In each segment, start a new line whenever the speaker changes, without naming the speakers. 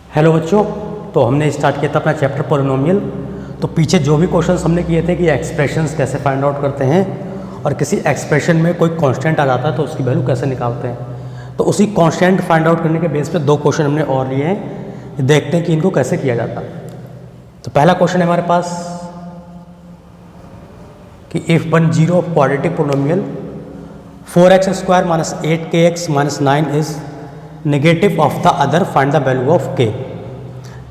Hello बच्चों, तो हमने स्टार्ट किया था अपना चैप्टर पॉलिनोमियल। तो पीछे जो भी क्वेश्चंस हमने किए थे कि एक्सप्रेशंस कैसे फाइंड आउट करते हैं और किसी एक्सप्रेशन में कोई कांस्टेंट आ जाता है तो उसकी वैल्यू कैसे निकालते हैं। तो उसी कांस्टेंट फाइंड आउट करने के बेस पे दो क्वेश्चन हमने और लिए हैं, देखते हैं कि इनको कैसे किया जाता है। तो पहला क्वेश्चन है हमारे पास कि if one zero of quadratic polynomial 4x² minus 8kx minus 9 is negative of the other, find the value of k।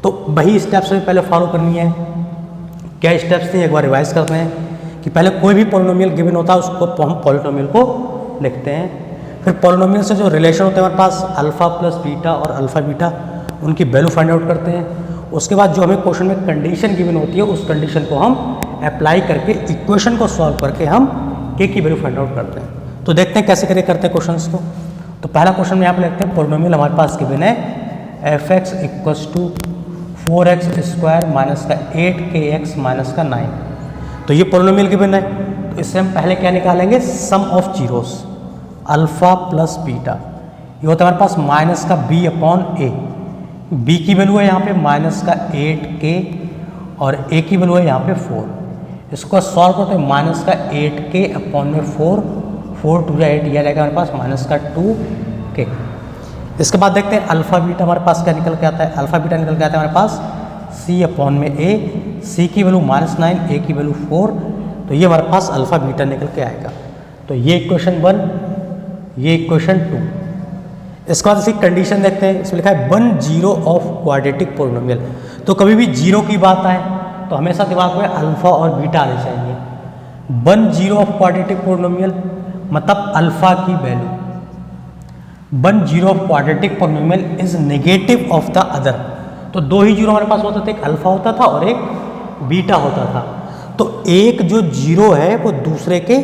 तो वही स्टेप्स हमें पहले फॉलो करनी है। क्या स्टेप्स थे एक बार रिवाइज करते हैं कि पहले कोई भी पोलिनोमियल गिवन होता है उसको हम पॉलिनोमियल को लिखते हैं। फिर पॉलिनोमियल से जो रिलेशन होते हैं हमारे पास अल्फा प्लस बीटा और अल्फा बीटा, उनकी वैल्यू फाइंड आउट करते हैं। उसके बाद जो हमें क्वेश्चन में कंडीशन गिवन होती है उस कंडीशन को हम अप्लाई करके इक्वेशन को सॉल्व करके हम k की वैल्यू फाइंड आउट करते हैं। तो देखते हैं कैसे करते हैं क्वेश्चंस को। तो पहला क्वेश्चन में यहाँ पे लिखते हैं पोलिनोमियल हमारे पास गिवन है f(x) = 4x² माइनस का 8kx माइनस का 9। तो ये पोलिनोमियल गिवन है, तो इससे हम पहले क्या निकालेंगे, sum of zeros alpha plus beta. ये होता है हमारे पास माइनस का b/a। b की वैल्यू है यहाँ पे माइनस का 8k और a की वैल्यू है यहाँ पे 4। इसको सॉल्व करते हैं माइनस का 8k/4, 4 2 8, यह रहेगा हमारे पास माइनस का 2k। इसके बाद देखते हैं अल्फा बीटा हमारे पास क्या निकल के आता है। अल्फा बीटा निकल के आता है हमारे पास c/a, c की वैल्यू -9, a की वैल्यू 4। तो ये हमारे पास अल्फा बीटा निकल के आएगा। तो ये इक्वेशन 1, ये इक्वेशन 2। इसके बाद इसकी कंडीशन देखते हैं। इसमें लिखा है 1 जीरो ऑफ क्वाड्रेटिक पोलिनोमियल। तो कभी भी जीरो की बात आए तो हमेशा दिमाग में अल्फा और बीटा आने चाहिए। 1 जीरो ऑफ क्वाड्रेटिक पोलिनोमियल मतलब अल्फा की value. 1 zero of quadratic polynomial is negative of the other. तो दो ही जीरो हमारे पास होते थे, एक अल्फा होता था और एक बीटा होता था। तो एक जो जीरो है वो दूसरे के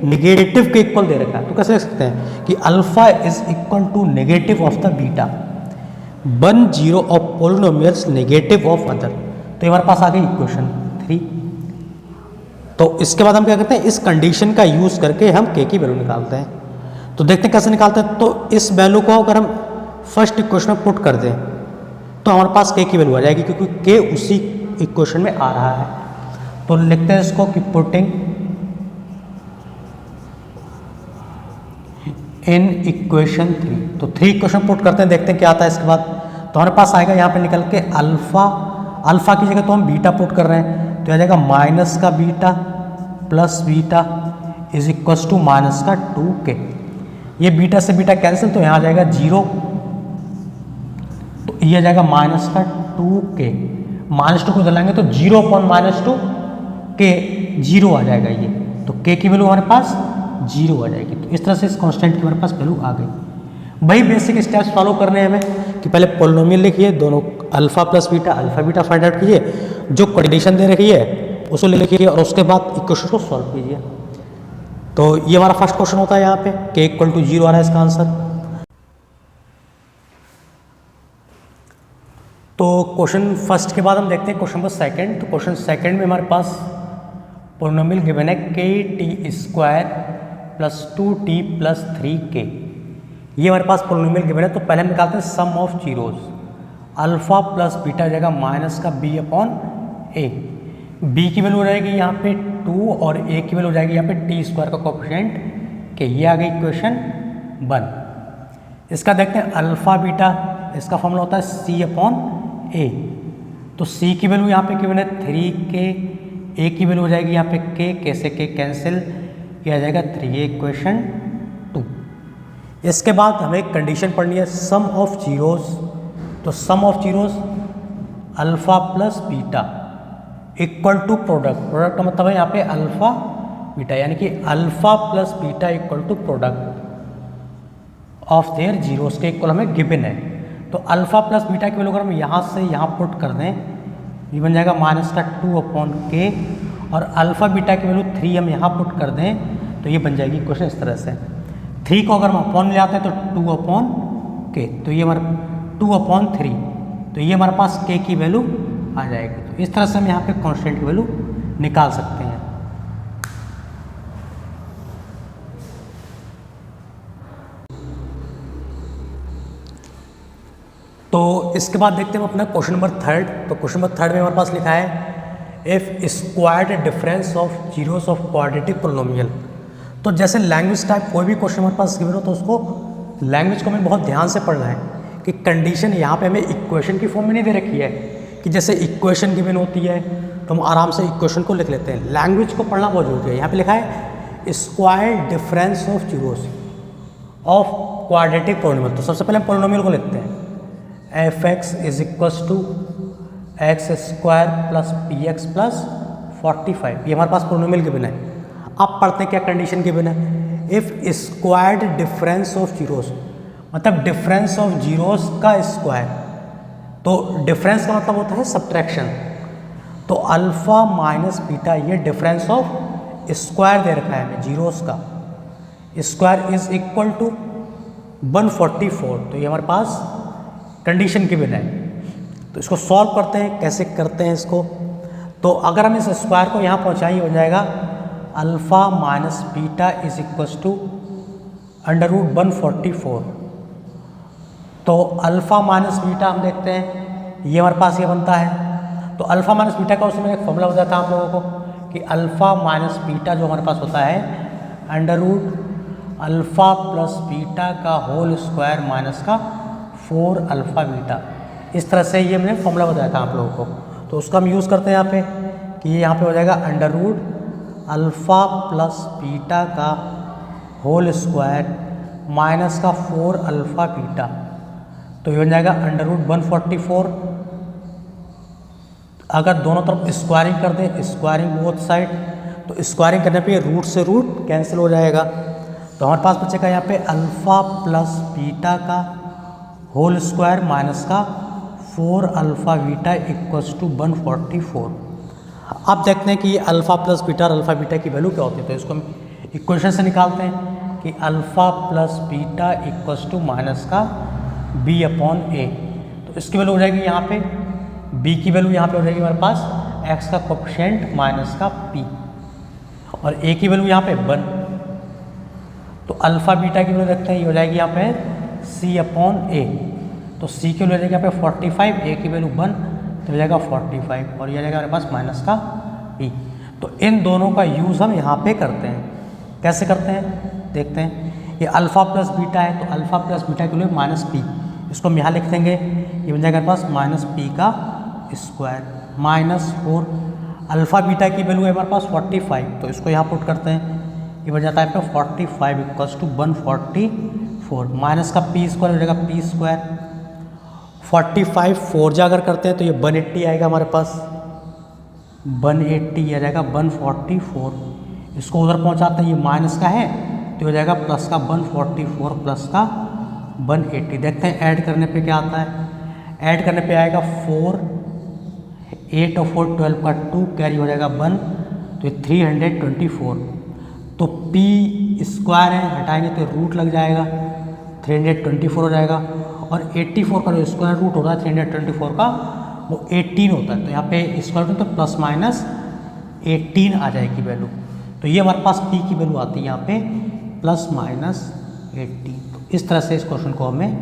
नेगेटिव के इक्वल दे रखा है। तो कैसे लिख सकते हैं कि alpha is equal to negative of the beta. 1 zero of polynomials negative of other. तो हमारे पास आ गई इक्वेशन 3। तो इसके बाद हम क्या करते हैं, इस कंडीशन का यूज करके हम k की वैल्यू निकालते हैं। तो देखते हैं कैसे निकालते हैं। तो इस वैल्यू को अगर हम फर्स्ट इक्वेशन में पुट कर दें तो हमारे पास k की वैल्यू आ जाएगी, क्योंकि k उसी इक्वेशन में आ रहा है। तो लिखते हैं इसको कि पुटिंग इन इक्वेशन 3। तो 3 इक्वेशन पुट करते हैं, देखते हैं क्या आता है इसके बाद। तो हमारे पास आएगा यहाँ पे निकल के अल्फा की जगह तो हम बीटा पुट कर रहे हैं, तो आ जाएगा माइनस का beta plus beta is equal to minus का 2k। ये बीटा से बीटा कैंसिल, तो यहाँ आ जाएगा 0, तो ये आ जाएगा माइनस का 2k। -2 को जलाएंगे तो 0/-2k 0 आ जाएगा ये। तो k की वैल्यू हमारे पास 0 आ जाएगी। तो इस तरह से इस कांस्टेंट की हमारे पास वैल्यू आ गई। वही बेसिक स्टेप्स फॉलो करने हैं हमें कि पहले पोलिनोमियल लिखिए, दोनों alpha plus beta, alpha beta find out कीजिए, जो कंडीशन दे रखी है उसको ले लिखिए और उसके बाद इक्वेशन को सॉल्व कीजिए। तो ये हमारा फर्स्ट क्वेश्चन होता है, यहाँ पे k = 0 आ रहा है इसका आंसर। तो क्वेश्चन फर्स्ट के बाद हम देखते हैं क्वेश्चन नंबर सेकंड। तो क्वेश्चन सेकंड में हमारे पास पोलिनोमियल गिवन है kt² + 2t + 3k। ये हमारे पास पोलिनोमियल गिवन है। तो पहले हम निकालते हैं sum of zeros. Alpha plus beta जगह माइनस का b/a। b की वैल्यू हो जाएगी यहाँ पे 2 और a की वैल्यू हो जाएगी यहाँ पे t² का कोएफिशिएंट k। ये आ गई इक्वेशन 1। इसका देखते हैं अल्फा बीटा, इसका फॉर्मूला होता है c/a। तो c की वैल्यू यहाँ पे गिवन है 3k, a की वैल्यू हो जाएगी यहाँ पे k से k कैंसिल, ये आ जाएगा 3, ये इक्वेशन 2। इसके बाद हमें एक कंडीशन पढ़नी है सम ऑफ जीरोस। तो sum of zeros alpha plus beta equal to product का मतलब है यहाँ पे अल्फा बीटा, यानी कि alpha plus beta equal to product of their zeros के इक्वल हमें गिवन है। तो अल्फा प्लस बीटा की वैल्यू अगर हम यहाँ से यहाँ पुट कर दें, ये बन जाएगा माइनस का 2/k, और अल्फा बीटा की वैल्यू 3 हम यहाँ पुट कर दें तो ये बन जाएगी इक्वेशन इस तरह से। 3 को अगर हम अपॉन ले आते हैं तो 2/k, तो ये हमारा 2/3, तो ये हमारे पास k की वैल्यू आ जाएगी। तो इस तरह से हम यहाँ पे कांस्टेंट की वैल्यू निकाल सकते हैं। तो इसके बाद देखते हैं हम अपना क्वेश्चन नंबर थर्ड। तो क्वेश्चन नंबर थर्ड में हमारे पास लिखा है if squared difference of zeros of quadratic polynomial. तो जैसे लैंग्वेज टाइप कोई भी क्वेश्चन हमारे पास गिवन हो तो उसको लैंग्वेज को हमें बहुत ध्यान से पढ़ना है कि कंडीशन यहाँ पे हमें इक्वेशन की फॉर्म में नहीं दे रखी है कि जैसे इक्वेशन गिवन होती है तो हम आराम से इक्वेशन को लिख लेते हैं। लैंग्वेज को पढ़ना बहुत जरूरी है। यहाँ पे लिखा है squared difference of zeros of quadratic polynomial. तो सबसे पहले हम पोलिनोमियल को लिखते हैं F X is equals to X square plus P X plus 45। ये हमारे पास पोलिनोमियल गिवन है। अब पढ़ते हैं क्या कंडीशन गिवन है। If squared difference of zeros, मतलब डिफरेंस ऑफ जीरोस का स्क्वायर। तो डिफरेंस का मतलब होता है सब्ट्रैक्शन। तो अल्फा माइनस बीटा, ये डिफरेंस ऑफ स्क्वायर दे रखा है हमें जीरोस का। Square is equal to 144। तो ये हमारे पास कंडीशन गिवन है। तो इसको सॉल्व करते हैं। कैसे करते हैं इसको, तो अगर हम इस स्क्वायर को यहाँ पहुँचाएंगे हो जाएगा alpha minus beta is equals to under root 144। तो अल्फ़ा माइनस बीटा हम देखते हैं ये हमारे पास ये बनता है। तो अल्फ़ा माइनस बीटा का उसमें एक फॉर्मूला हो जाता है आप लोगों को कि अल्फ़ा माइनस बीटा जो हमारे पास होता है under root alpha plus beta का होल स्क्वायर माइनस का 4 अल्फ़ा बीटा। इस तरह से ये मैंने फॉर्मूला बताया था आप लोगों को। तो उसका हम यूज़ करते हैं यहाँ पे कि ये यहाँ पे हो जाएगा under root alpha plus beta का होल स्क्वायर माइनस का 4 अल्फ़ा बीटा। तो ये बन जाएगा अंडर रूट 144। अगर दोनों तरफ स्क्वायरिंग कर दें, स्क्वायरिंग बोथ साइड, तो स्क्वायरिंग करने पे रूट से रूट कैंसिल हो जाएगा। तो हमारे पास बचेगा यहाँ पे अल्फ़ा प्लस बीटा का होल स्क्वायर माइनस का 4 अल्फ़ा बीटा इक्वल्स टू 144। अब देखते हैं कि अल्फ़ा प्लस बीटा और अल्फ़ा बीटा की वैल्यू क्या होती है। तो इसको हम इक्वेशन से निकालते हैं कि alpha plus beta equals to minus का बी अपॉन ए। तो इसकी वैल्यू हो जाएगी यहाँ पे बी की वैल्यू यहाँ पे हो जाएगी हमारे पास एक्स का कोएफिशिएंट माइनस का पी और ए की वैल्यू यहाँ पे 1। तो अल्फ़ा बीटा की वैल्यू देखते हैं ये हो जाएगी यहाँ पे सी अपॉन ए। तो सी की वैल्यू हो जाएगी यहाँ पे 45, ए की वैल्यू 1, तो हो जाएगा 45 और ये आ जाएगा हमारे पास माइनस का पी। तो इन दोनों का यूज़ हम यहाँ पे करते हैं। कैसे करते हैं देखते हैं। ये अल्फ़ा प्लस बीटा है तो अल्फ़ा प्लस बीटा के लिए माइनस पी, इसको हम यहाँ लिख देंगे। ये बन जाएगा हमारे पास माइनस पी का स्क्वायर माइनस 4 अल्फ़ा बीटा की वैल्यू है हमारे पास 45, तो इसको यहाँ पुट करते हैं। ये बन जाता है आपका 45 इक्वल्स टू 144 माइनस का पी स्क्वायर हो जाएगा पी स्क्वायर 45 4 जा अगर करते हैं तो ये 180 आएगा हमारे पास 180 आ जाएगा 144। इसको उधर पहुंचाते हैं, ये माइनस का है तो हो जाएगा प्लस का 144 प्लस का 180। देखते हैं ऐड करने पे क्या आता है। ऐड करने पे आएगा 4, 8 और 4 12 का 2 कैरी हो जाएगा 1, तो ये 324। तो पी स्क्वायर है हटाएंगे तो रूट लग जाएगा 324 हो जाएगा और 84 का जो स्क्वायर रूट होता है 324 का वो 18 होता है। तो यहाँ पे स्क्वायर रूट तो प्लस माइनस 18 आ जाएगी वैल्यू। तो ये हमारे पास पी की वैल्यू आती है यहाँ पे प्लस माइनस 18। तो इस तरह से इस क्वेश्चन को हमें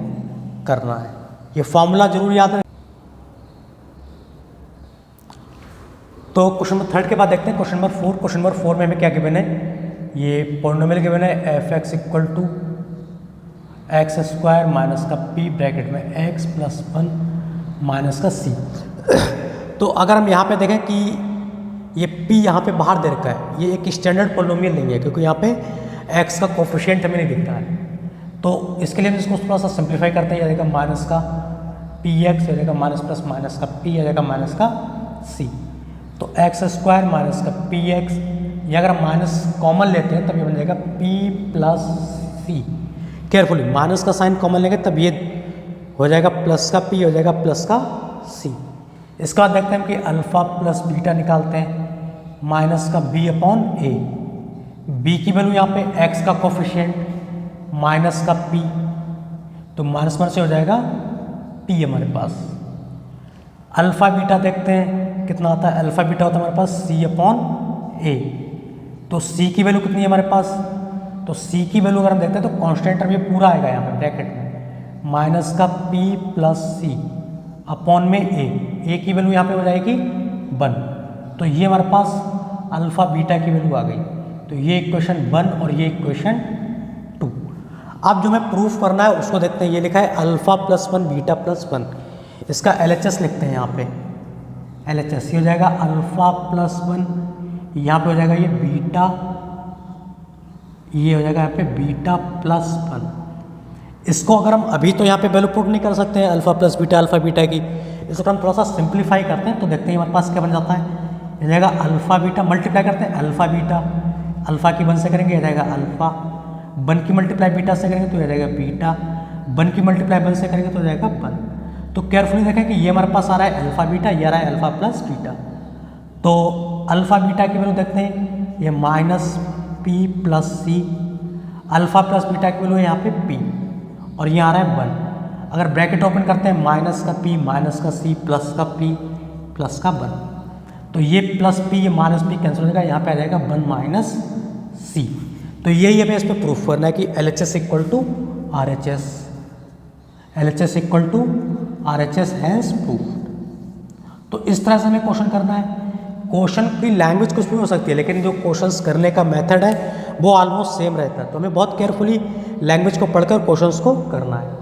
करना है। ये फॉर्मूला जरूर याद रखें। तो क्वेश्चन नंबर थर्ड के बाद देखते हैं क्वेश्चन नंबर 4। क्वेश्चन नंबर 4 में हमें क्या गिवन है, ये पॉलिनोमियल गिवन है F X equal to X square minus का पी ब्रैकेट में एक्स प्लस 1 माइनस का सी। तो अगर हम यहाँ पे देखें कि ये p यहाँ पे बाहर दे रखा है, ये एक स्टैंडर्ड पॉलिनोमियल नहीं है क्योंकि यहाँ पे x का कोफिशिएंट हमें नहीं दिखता है। तो इसके लिए हम इसको थोड़ा सा सिंप्लीफाई करते हैं। ये जाएगा माइनस का पी एक्स, हो जाएगा माइनस प्लस माइनस का p, आ जाएगा माइनस का c। तो एक्स स्क्वायर माइनस का पी एक्स, ये अगर हम माइनस कॉमन लेते हैं तब ये बन जाएगा p प्लस सी। केयरफुली माइनस का साइन कॉमन लेंगे तब ये हो जाएगा प्लस का p, हो जाएगा प्लस का c। इसका बाद देखते हैं कि अल्फ़ा प्लस बीटा निकालते हैं माइनस का b अपॉन ए। b की वैल्यू यहाँ पे x का कोफिशिएंट माइनस का p, तो माइनस माइनस से हो जाएगा p हमारे पास। अल्फ़ा बीटा देखते हैं कितना आता है। अल्फ़ा बीटा होता है हमारे पास c अपॉन ए। तो c की वैल्यू कितनी है हमारे पास, तो c की वैल्यू अगर हम देखते हैं तो कांस्टेंट टर्म ये पूरा आएगा यहाँ पे ब्रैकेट में माइनस का p प्लस सी। अपॉन में ए की वैल्यू यहाँ पे हो जाएगी 1, तो ये हमारे पास अल्फ़ा बीटा की वैल्यू आ गई। तो ये इक्वेशन 1 और ये इक्वेशन 2। अब जो हमें प्रूफ करना है उसको देखते हैं। ये लिखा है अल्फ़ा प्लस 1 बीटा प्लस 1, इसका LHS लिखते हैं यहाँ पे। LHS ये हो जाएगा अल्फ़ा प्लस 1, यहाँ पे हो जाएगा ये बीटा, ये हो जाएगा यहाँ पे बीटा प्लस 1। इसको अगर हम अभी तो यहाँ पे वैल्यू पुट नहीं कर सकते हैं alpha plus beta alpha beta की, इसको हम थोड़ा सा सिंप्लीफाई करते हैं तो देखते हैं हमारे पास क्या बन जाता है। ये जाएगा अल्फ़ा बीटा, मल्टीप्लाई करते हैं अल्फ़ा बीटा, अल्फ़ा की 1 से करेंगे ये जाएगा अल्फ़ा, 1 की मल्टीप्लाई बीटा से करेंगे तो ये जाएगा बीटा, 1 की मल्टीप्लाई 1 से करेंगे तो हो जाएगा 1। तो केयरफुली देखें कि ये हमारे पास आ रहा है अल्फ़ा बीटा, ये आ रहा है अल्फ़ा प्लस बीटा। तो अल्फ़ा बीटा की वैल्यू देखते हैं, ये माइनस पी प्लस सी, अल्फ़ा प्लस बीटा की वैल्यू है यहाँ पे पी, और ये आ रहा है 1। अगर ब्रैकेट ओपन करते हैं माइनस का पी माइनस का सी प्लस का पी प्लस का 1, तो ये प्लस पी ये माइनस पी कैंसिल हो जाएगा, यहाँ पे आ जाएगा 1 माइनस सी। तो यही हमें इस पर प्रूफ करना है कि LHS equal to RHS, LHS equal to RHS has proof. तो इस तरह से हमें क्वेश्चन करना है। क्वेश्चन की लैंग्वेज कुछ भी हो सकती है, लेकिन जो क्वेश्चंस करने का मेथड है वो ऑलमोस्ट सेम रहता है। तो हमें बहुत केयरफुली लैंग्वेज को पढ़कर क्वेश्चंस को करना है।